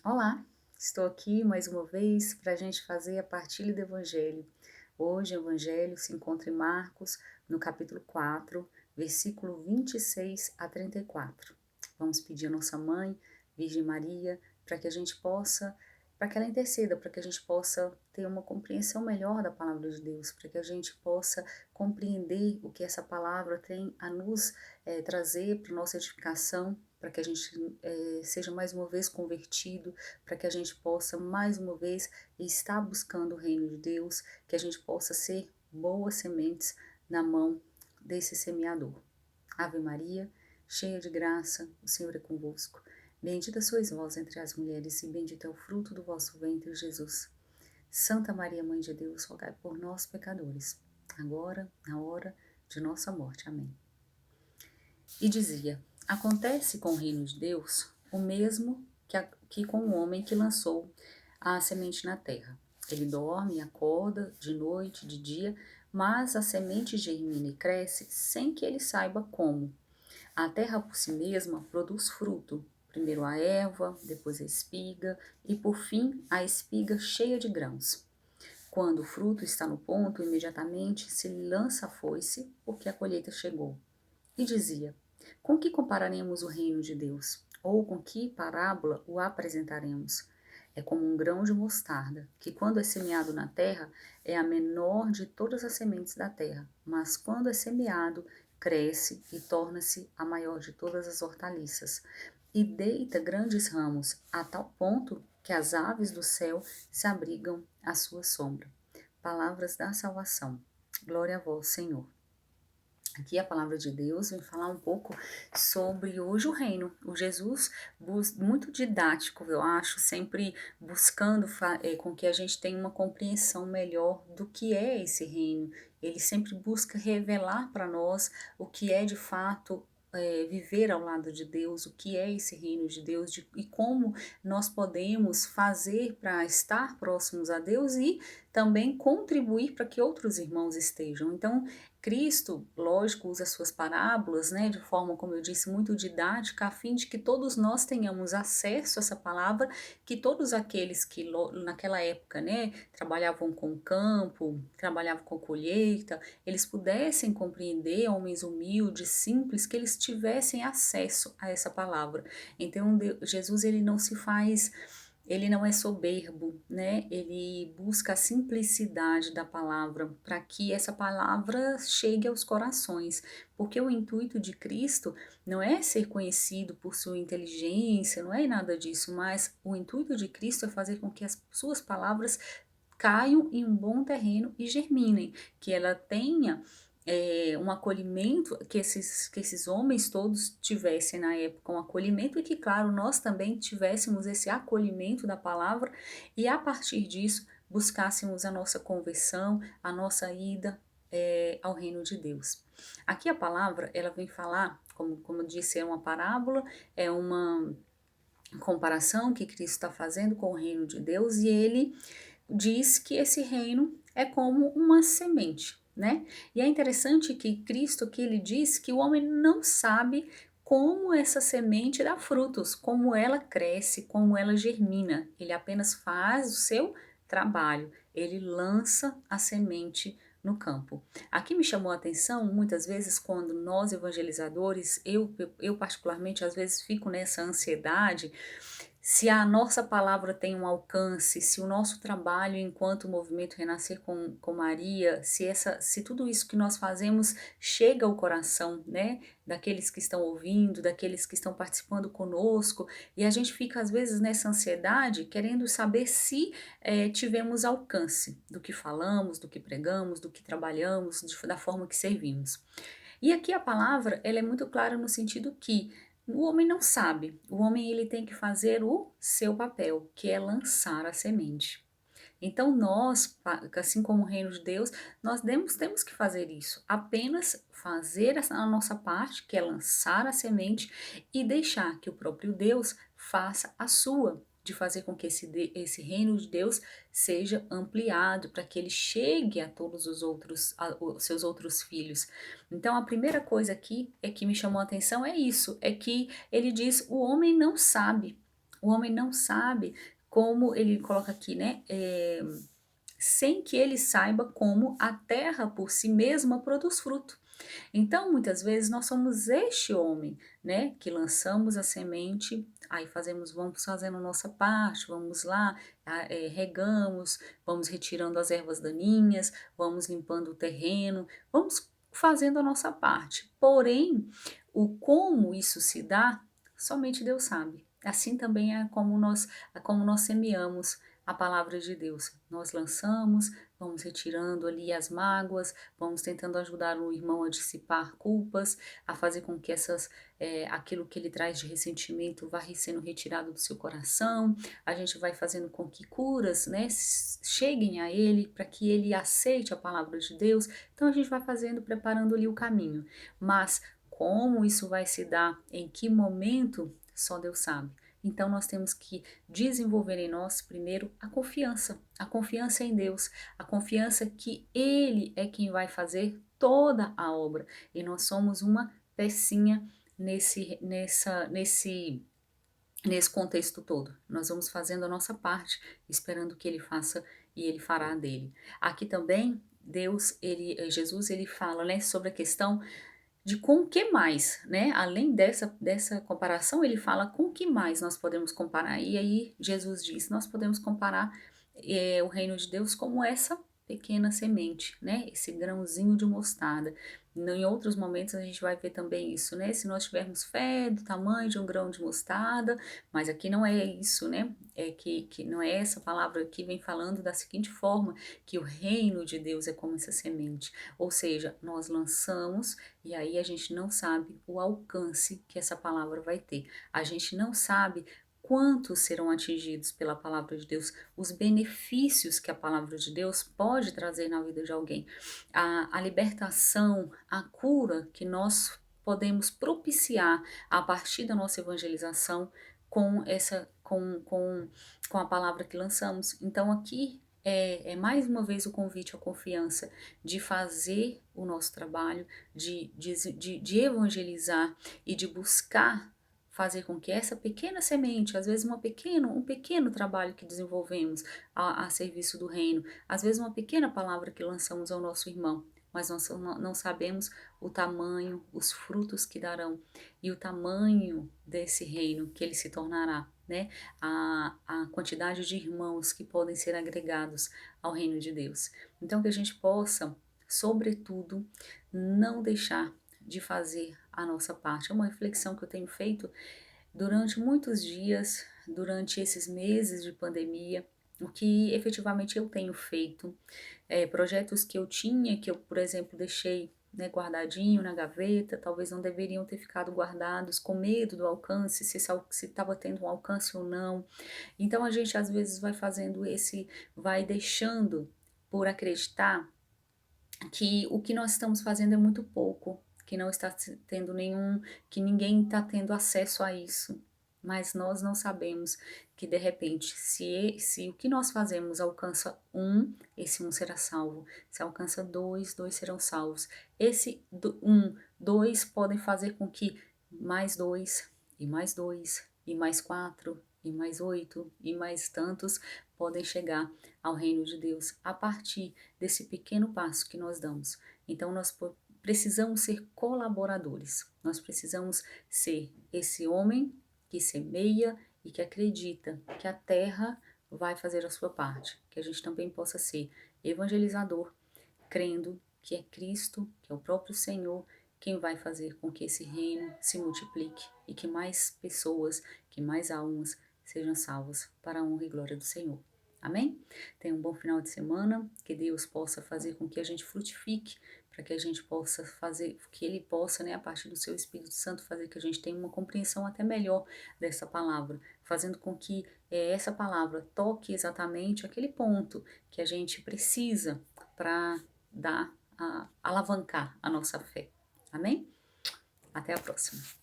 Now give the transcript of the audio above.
Olá, estou aqui mais uma vez para a gente fazer a partilha do Evangelho. Hoje o Evangelho se encontra em Marcos, no capítulo 4, versículo 26 a 34. Vamos pedir a nossa mãe, Virgem Maria, para que a gente possa, para que ela interceda, para que a gente possa ter uma compreensão melhor da palavra de Deus, para que a gente possa compreender o que essa palavra tem a nos trazer para nossa edificação, para que a gente seja mais uma vez convertido, para que a gente possa mais uma vez estar buscando o reino de Deus, que a gente possa ser boas sementes na mão desse semeador. Ave Maria, cheia de graça, o Senhor é convosco. Bendita sois vós entre as mulheres, e bendito é o fruto do vosso ventre, Jesus. Santa Maria, Mãe de Deus, rogai por nós, pecadores, agora, na hora de nossa morte. Amém. E dizia: acontece com o reino de Deus o mesmo que com o homem que lançou a semente na terra. Ele dorme e acorda de noite, de dia, mas a semente germina e cresce sem que ele saiba como. A terra por si mesma produz fruto, primeiro a erva, depois a espiga e por fim a espiga cheia de grãos. Quando o fruto está no ponto, imediatamente se lança a foice, porque a colheita chegou. E dizia: com que compararemos o reino de Deus? Ou com que parábola o apresentaremos? É como um grão de mostarda, que quando é semeado na terra, é a menor de todas as sementes da terra, mas quando é semeado, cresce e torna-se a maior de todas as hortaliças, e deita grandes ramos, a tal ponto que as aves do céu se abrigam à sua sombra. Palavras da salvação. Glória a vós, Senhor. Aqui a palavra de Deus vem falar um pouco sobre hoje o reino. O Jesus, muito didático, eu acho, sempre buscando com que a gente tenha uma compreensão melhor do que é esse reino. Ele sempre busca revelar para nós o que é de fato viver ao lado de Deus, o que é esse reino de Deus e como nós podemos fazer para estar próximos a Deus e também contribuir para que outros irmãos estejam. Então, Cristo, lógico, usa suas parábolas, né, de forma, como eu disse, muito didática, a fim de que todos nós tenhamos acesso a essa palavra, que todos aqueles que naquela época, né, trabalhavam com o campo, trabalhavam com colheita, eles pudessem compreender, homens humildes, simples, que eles tivessem acesso a essa palavra. Então, Jesus, ele não se faz, ele não é soberbo, né? Ele busca a simplicidade da palavra para que essa palavra chegue aos corações, porque o intuito de Cristo não é ser conhecido por sua inteligência, não é nada disso, mas o intuito de Cristo é fazer com que as suas palavras caiam em um bom terreno e germinem, que ela tenha um acolhimento, que esses homens todos tivessem na época um acolhimento e que, claro, nós também tivéssemos esse acolhimento da palavra e a partir disso buscássemos a nossa conversão, a nossa ida ao reino de Deus. Aqui a palavra, ela vem falar, como eu disse, é uma parábola, é uma comparação que Cristo está fazendo com o reino de Deus e ele diz que esse reino é como uma semente, né? E é interessante que Cristo aqui ele diz que o homem não sabe como essa semente dá frutos, como ela cresce, como ela germina. Ele apenas faz o seu trabalho, ele lança a semente no campo. Aqui me chamou a atenção muitas vezes quando nós evangelizadores, eu particularmente às vezes fico nessa ansiedade se a nossa palavra tem um alcance, se o nosso trabalho enquanto movimento Renascer com Maria, se tudo isso que nós fazemos chega ao coração, né, daqueles que estão ouvindo, daqueles que estão participando conosco, e a gente fica às vezes nessa ansiedade, querendo saber se tivemos alcance do que falamos, do que pregamos, do que trabalhamos, da forma que servimos. E aqui a palavra, ela é muito clara no sentido que o homem não sabe, o homem ele tem que fazer o seu papel, que é lançar a semente. Então nós, assim como o reino de Deus, nós temos que fazer isso, apenas fazer a nossa parte, que é lançar a semente e deixar que o próprio Deus faça a sua, de fazer com que esse reino de Deus seja ampliado, para que ele chegue a todos os seus outros filhos. Então a primeira coisa aqui é que me chamou a atenção é isso, é que ele diz o homem não sabe O homem não sabe como ele coloca aqui, né? Sem que ele saiba como a terra por si mesma produz fruto. Então, muitas vezes, nós somos este homem, né, que lançamos a semente, aí vamos fazendo a nossa parte, vamos lá, regamos, vamos retirando as ervas daninhas, vamos limpando o terreno, vamos fazendo a nossa parte. Porém, o como isso se dá, somente Deus sabe. Assim também é como nós semeamos a palavra de Deus. Nós lançamos, vamos retirando ali as mágoas, vamos tentando ajudar o irmão a dissipar culpas, a fazer com que aquilo que ele traz de ressentimento vá sendo retirado do seu coração. A gente vai fazendo com que curas, né, cheguem a ele, para que ele aceite a palavra de Deus. Então a gente vai fazendo, preparando ali o caminho. Mas como isso vai se dar, em que momento, só Deus sabe. Então nós temos que desenvolver em nós primeiro a confiança em Deus, a confiança que Ele é quem vai fazer toda a obra e nós somos uma pecinha nesse contexto todo. Nós vamos fazendo a nossa parte, esperando que Ele faça e Ele fará dele. Aqui também Jesus, ele fala, né, sobre a questão de com o que mais, né? Além dessa comparação, ele fala com o que mais nós podemos comparar. E aí Jesus diz, nós podemos comparar o reino de Deus como essa pequena semente, né? Esse grãozinho de mostarda. Em outros momentos a gente vai ver também isso, né? Se nós tivermos fé do tamanho de um grão de mostarda, mas aqui não é isso, né? Que não é essa palavra que vem falando da seguinte forma, que o reino de Deus é como essa semente. Ou seja, nós lançamos e aí a gente não sabe o alcance que essa palavra vai ter. A gente não sabe quantos serão atingidos pela palavra de Deus, os benefícios que a palavra de Deus pode trazer na vida de alguém, a libertação, a cura que nós podemos propiciar a partir da nossa evangelização com a palavra que lançamos. Então aqui é mais uma vez o convite à confiança de fazer o nosso trabalho, de evangelizar e de buscar fazer com que essa pequena semente, às vezes um pequeno trabalho que desenvolvemos a serviço do reino, às vezes uma pequena palavra que lançamos ao nosso irmão, mas nós não sabemos o tamanho, os frutos que darão e o tamanho desse reino que ele se tornará, né? A quantidade de irmãos que podem ser agregados ao reino de Deus. Então, que a gente possa, sobretudo, não deixar de fazer a nossa parte. É uma reflexão que eu tenho feito durante muitos dias, durante esses meses de pandemia, o que efetivamente eu tenho feito, projetos que eu tinha, que eu, por exemplo, deixei, né, guardadinho na gaveta, talvez não deveriam ter ficado guardados, com medo do alcance, se estava tendo um alcance ou não. Então a gente às vezes vai deixando por acreditar que o que nós estamos fazendo é muito pouco, que não está tendo que ninguém está tendo acesso a isso. Mas nós não sabemos que de repente, se o que nós fazemos alcança um, esse um será salvo. Se alcança dois, dois serão salvos. Dois podem fazer com que mais dois, e mais dois, e mais quatro, e mais 8, e mais tantos podem chegar ao reino de Deus a partir desse pequeno passo que nós damos. Então nós precisamos ser colaboradores. Nós precisamos ser esse homem que semeia e que acredita que a terra vai fazer a sua parte. Que a gente também possa ser evangelizador, crendo que é Cristo, que é o próprio Senhor, quem vai fazer com que esse reino se multiplique e que mais pessoas, que mais almas sejam salvas para a honra e glória do Senhor. Amém? Tenha um bom final de semana, que Deus possa fazer com que a gente frutifique, para que a gente possa fazer, que Ele possa, né, a partir do Seu Espírito Santo, fazer que a gente tenha uma compreensão até melhor dessa palavra, fazendo com que essa palavra toque exatamente aquele ponto que a gente precisa para alavancar a nossa fé. Amém? Até a próxima.